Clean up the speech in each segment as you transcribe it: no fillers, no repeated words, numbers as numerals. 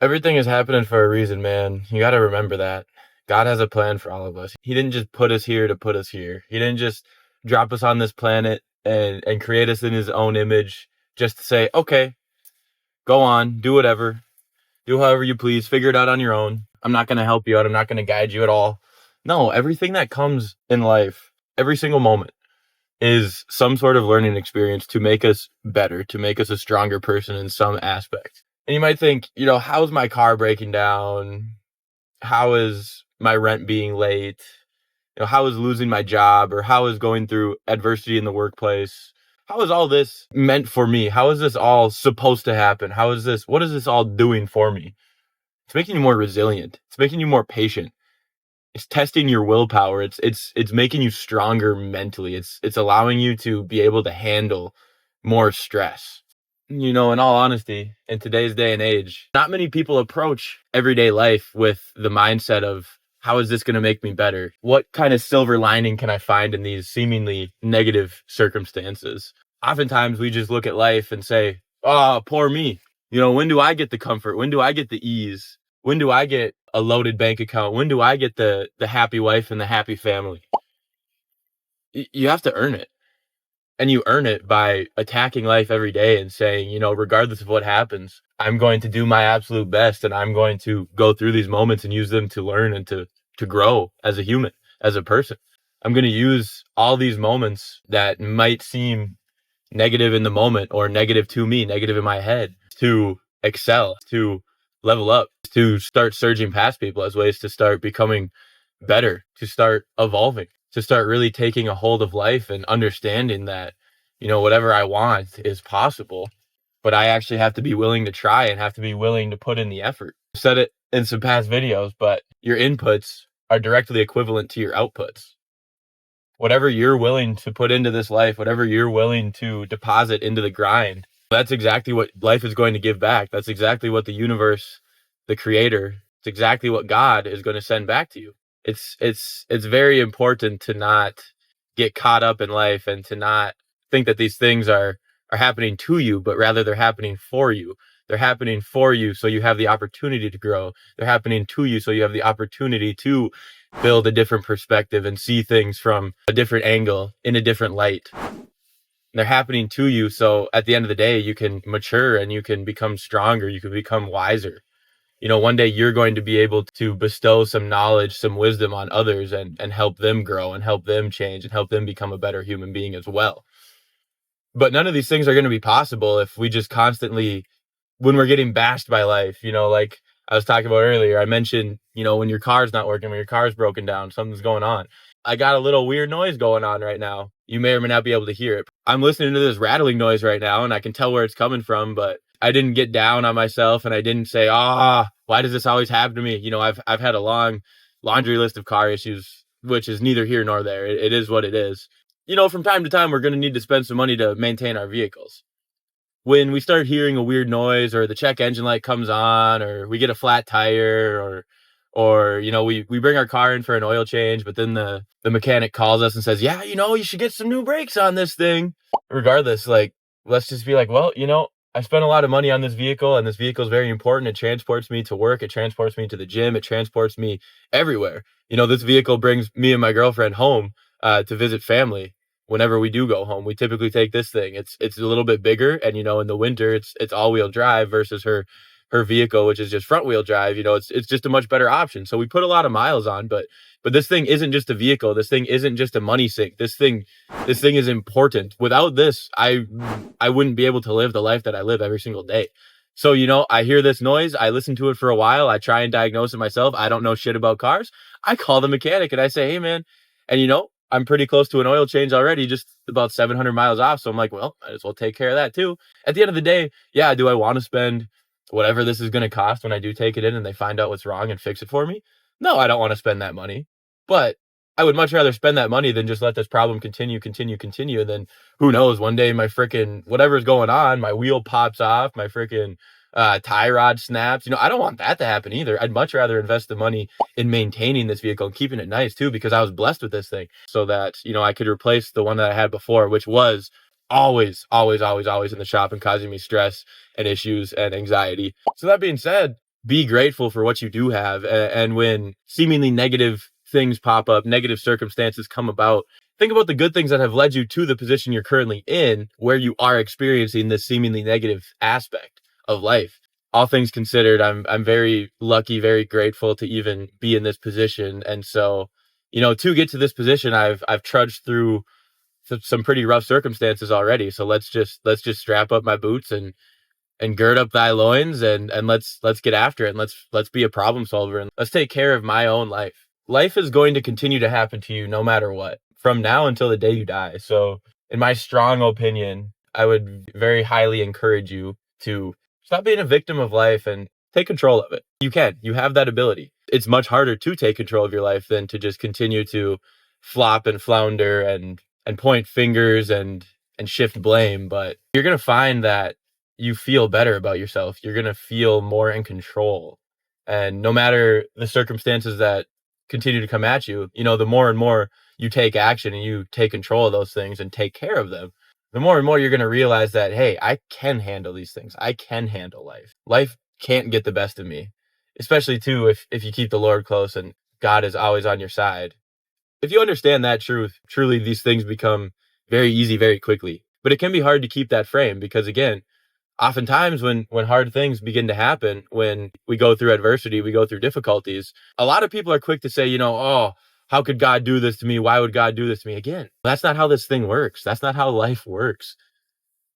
Everything is happening for a reason, man. You got to remember that. God has a plan for all of us. He didn't just put us here to put us here. He didn't just drop us on this planet and create us in his own image just to say, okay, go on, do whatever, do however you please, figure it out on your own. I'm not going to help you out. I'm not going to guide you at all. No, everything that comes in life, every single moment, is some sort of learning experience to make us better, to make us a stronger person in some aspect. And you might think, how's my car breaking down? How is my rent being late? How is losing my job, or how is going through adversity in the workplace? How is all this meant for me? How is this all supposed to happen? What is this all doing for me? It's making you more resilient. It's making you more patient. It's testing your willpower. It's making you stronger mentally. It's allowing you to be able to handle more stress. In all honesty, in today's day and age, not many people approach everyday life with the mindset of, how is this going to make me better? What kind of silver lining can I find in these seemingly negative circumstances? Oftentimes we just look at life and say, oh, poor me. When do I get the comfort? When do I get the ease? When do I get a loaded bank account? When do I get the happy wife and the happy family? You have to earn it. And you earn it by attacking life every day and saying, regardless of what happens, I'm going to do my absolute best, and I'm going to go through these moments and use them to learn and to grow as a human, as a person. I'm going to use all these moments that might seem negative in the moment, or negative to me, negative in my head, to excel, to level up, to start surging past people as ways to start becoming better, to start evolving, to start really taking a hold of life and understanding that, whatever I want is possible, but I actually have to be willing to try and have to be willing to put in the effort. I've said it in some past videos, but your inputs are directly equivalent to your outputs. Whatever you're willing to put into this life, whatever you're willing to deposit into the grind, that's exactly what life is going to give back. That's exactly what the universe, the creator, it's exactly what God is going to send back to you. It's very important to not get caught up in life and to not think that these things are happening to you, but rather they're happening for you. They're happening for you so you have the opportunity to grow. They're happening to you so you have the opportunity to build a different perspective and see things from a different angle, in a different light. They're happening to you so at the end of the day, you can mature and you can become stronger, you can become wiser. One day you're going to be able to bestow some knowledge, some wisdom on others and help them grow and help them change and help them become a better human being as well. But none of these things are going to be possible if we just constantly, when we're getting bashed by life, like I was talking about earlier, I mentioned, when your car's not working, when your car's broken down, something's going on. I got a little weird noise going on right now. You may or may not be able to hear it. I'm listening to this rattling noise right now, and I can tell where it's coming from, but I didn't get down on myself, and I didn't say, why does this always happen to me? I've had a long laundry list of car issues, which is neither here nor there. It is what it is. From time to time, we're going to need to spend some money to maintain our vehicles. When we start hearing a weird noise, or the check engine light comes on, or we get a flat tire, or we bring our car in for an oil change, but then the mechanic calls us and says, yeah, you should get some new brakes on this thing. Regardless, let's just be like, well, I spent a lot of money on this vehicle, and this vehicle is very important. It transports me to work. It transports me to the gym. It transports me everywhere. This vehicle brings me and my girlfriend home to visit family. Whenever we do go home, we typically take this thing. It's a little bit bigger, and in the winter it's all-wheel drive versus her vehicle, which is just front-wheel drive. It's just a much better option. So we put a lot of miles on, but this thing isn't just a vehicle. This thing isn't just a money sink. This thing is important. Without this, I wouldn't be able to live the life that I live every single day. So, I hear this noise. I listen to it for a while. I try and diagnose it myself. I don't know shit about cars. I call the mechanic and I say, hey, man, and I'm pretty close to an oil change already, just about 700 miles off. So I'm like, well, might as well take care of that too. At the end of the day, yeah, do I want to spend whatever this is going to cost when I do take it in and they find out what's wrong and fix it for me? No, I don't want to spend that money. But I would much rather spend that money than just let this problem continue. And then who knows, one day my freaking whatever's going on, my wheel pops off, my freaking tie rod snaps. I don't want that to happen either. I'd much rather invest the money in maintaining this vehicle and keeping it nice too, because I was blessed with this thing, so that I could replace the one that I had before, which was always in the shop and causing me stress and issues and anxiety. So that being said, be grateful for what you do have. And when seemingly negative things pop up, negative circumstances come about, think about the good things that have led you to the position you're currently in, where you are experiencing this seemingly negative aspect of life. All things considered, I'm very lucky, very grateful to even be in this position. And so, to get to this position, I've trudged through some pretty rough circumstances already. So let's just strap up my boots and gird up thy loins, and let's get after it, and let's be a problem solver, and let's take care of my own life. Life is going to continue to happen to you no matter what, from now until the day you die. So in my strong opinion, I would very highly encourage you to stop being a victim of life and take control of it. You have that ability. It's much harder to take control of your life than to just continue to flop and flounder and point fingers and shift blame. But you're going to find that you feel better about yourself. You're going to feel more in control. And no matter the circumstances that continue to come at you, the more and more you take action and you take control of those things and take care of them, the more and more you're going to realize that, hey, I can handle these things. I can handle life. Life can't get the best of me, especially too, if you keep the Lord close and God is always on your side. If you understand that truth, truly these things become very easy very quickly. But it can be hard to keep that frame because, again, oftentimes when hard things begin to happen, when we go through adversity, we go through difficulties, a lot of people are quick to say, oh, how could God do this to me? Why would God do this to me? Again, that's not how this thing works. That's not how life works.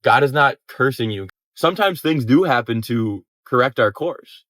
God is not cursing you. Sometimes things do happen to correct our course.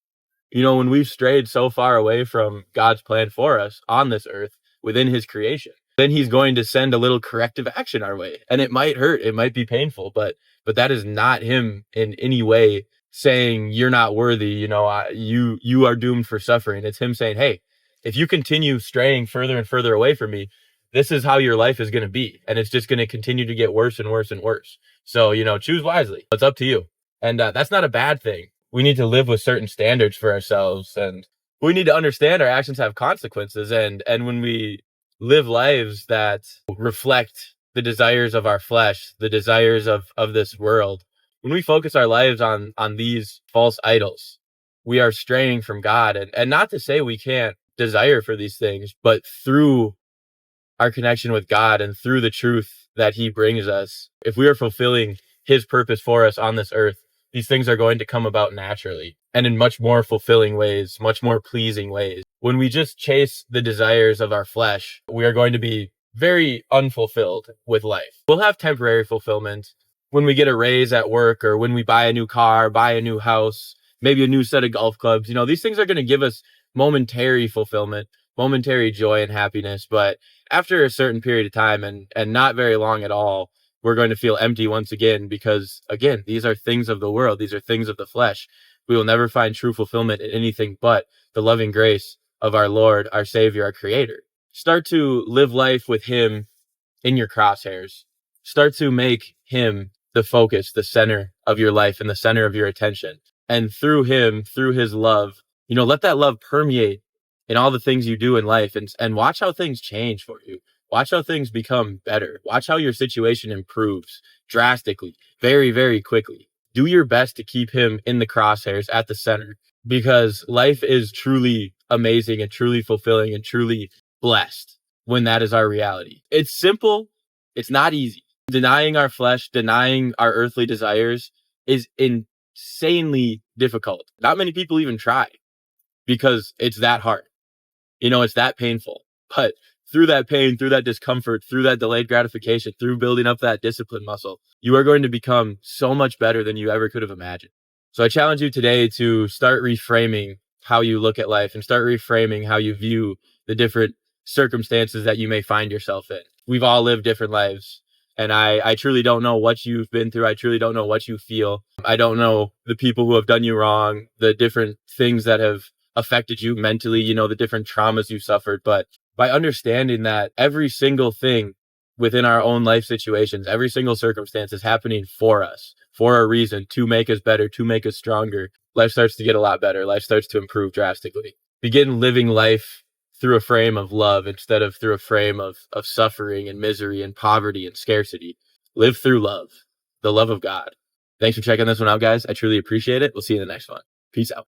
When we've strayed so far away from God's plan for us on this earth within his creation, then he's going to send a little corrective action our way. And it might hurt. It might be painful, but that is not him in any way saying you're not worthy. You are doomed for suffering. It's him saying, hey, if you continue straying further and further away from me, this is how your life is going to be. And it's just going to continue to get worse and worse and worse. So, choose wisely. It's up to you. And that's not a bad thing. We need to live with certain standards for ourselves, and we need to understand our actions have consequences. And when we live lives that reflect the desires of our flesh, the desires of this world, when we focus our lives on these false idols, we are straying from God. And not to say we can't desire for these things, but through our connection with God and through the truth that he brings us, if we are fulfilling his purpose for us on this earth, these things are going to come about naturally and in much more fulfilling ways, much more pleasing ways. When we just chase the desires of our flesh, we are going to be very unfulfilled with life. We'll have temporary fulfillment when we get a raise at work, or when we buy a new car, buy a new house, maybe a new set of golf clubs. These things are going to give us momentary fulfillment, momentary joy and happiness. But after a certain period of time, and not very long at all, we're going to feel empty once again, because, again, these are things of the world. These are things of the flesh. We will never find true fulfillment in anything but the loving grace of our Lord, our Savior, our Creator. Start to live life with him in your crosshairs. Start to make him the focus, the center of your life and the center of your attention. And through him, through his love, let that love permeate in all the things you do in life, and watch how things change for you. Watch how things become better. Watch how your situation improves drastically, very, very quickly. Do your best to keep him in the crosshairs, at the center, because life is truly amazing and truly fulfilling and truly blessed when that is our reality. It's simple. It's not easy. Denying our flesh, denying our earthly desires is insanely difficult. Not many people even try, because it's that hard. It's that painful. But through that pain, through that discomfort, through that delayed gratification, through building up that discipline muscle, you are going to become so much better than you ever could have imagined. So I challenge you today to start reframing how you look at life and start reframing how you view the different circumstances that you may find yourself in. We've all lived different lives, and I truly don't know what you've been through. I truly don't know what you feel. I don't know the people who have done you wrong, the different things that have affected you mentally, the different traumas you've suffered. But by understanding that every single thing within our own life situations, every single circumstance is happening for us, for a reason, to make us better, to make us stronger, life starts to get a lot better. Life starts to improve drastically. Begin living life through a frame of love instead of through a frame of suffering and misery and poverty and scarcity. Live through love, the love of God. Thanks for checking this one out, guys. I truly appreciate it. We'll see you in the next one. Peace out.